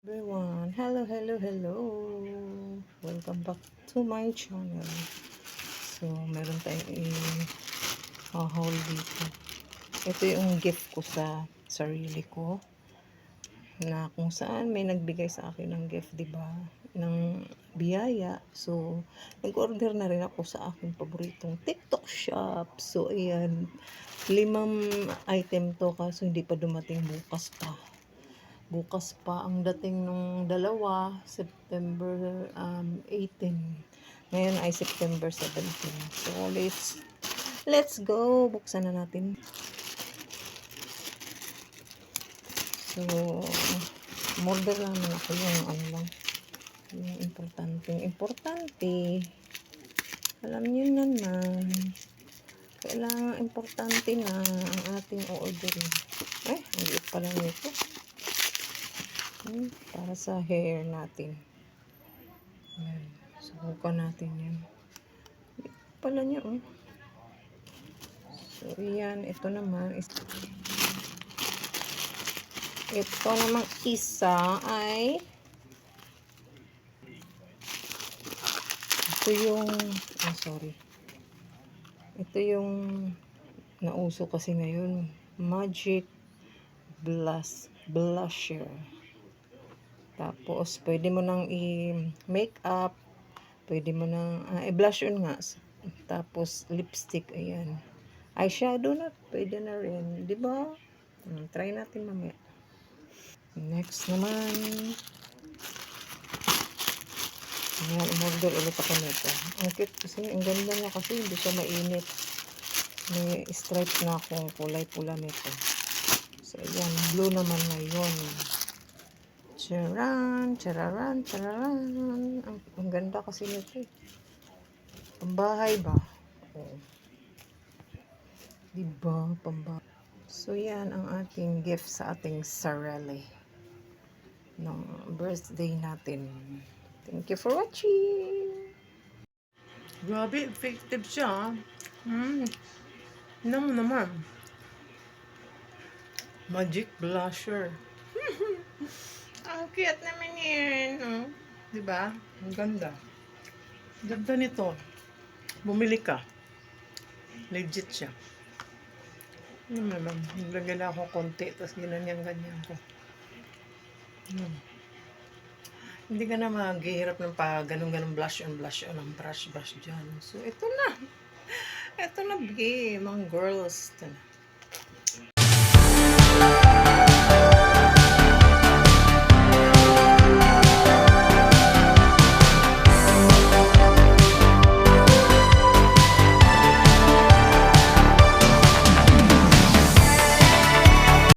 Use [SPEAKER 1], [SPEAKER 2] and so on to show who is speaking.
[SPEAKER 1] Everyone, hello. Welcome back to my channel. So, meron tayong i-haul dito. Ito yung gift ko sa sarili ko na kung saan may nagbigay sa akin ng gift, 'di ba? Ng biyaya. So, nag-order na rin ako sa aking paboritong TikTok shop. So, ayan, 5 item to kaso hindi pa dumating, bukas pa ang dating nung dalawa, September 18. Ngayon ay September 17. So let's go. Buksan na natin. So order lang naman ako yung ano lang, yung importante. Alam niyo naman, kailangan importante na ang ating orderin. Ay, ang liit pala nito. Para sa hair natin. Ayan. Subukan natin yan. Pala niya, oh. So, yan. Ito namang isa ay ito yung sorry. Ito yung nauso kasi ngayon. Magic Blusher. Tapos, pwede mo nang i-makeup. Pwede mo nang i-blush on nga. Tapos, lipstick. Ayan. Eyeshadow na. Pwede na rin. Diba? Try natin mamaya. Next naman. Ayan, umorder ulit ako nito. Ang cute kasi, ang ganda niya kasi hindi siya mainit. May stripe na akong kulay pula nito. So, ayan, blue naman ngayon. Chararan. Ang ganda kasi nito eh. Pambahay ba? Oo. Diba? Pambahay. So, yan ang ating gift sa ating sarili ng birthday natin. Thank you for watching. Grabe, effective siya. Naman. Magic blusher. Ang cute naman yan. Oh. Diba? Ang ganda. Ganda nito. Bumili ka. Legit siya. Ano naman. Naglagay lang ako konti. Tapos ganyan ko. Hindi ka na maghihirap ng ganun blush on ang brush dyan. So, ito na. Ito na, mga girls. Ito na.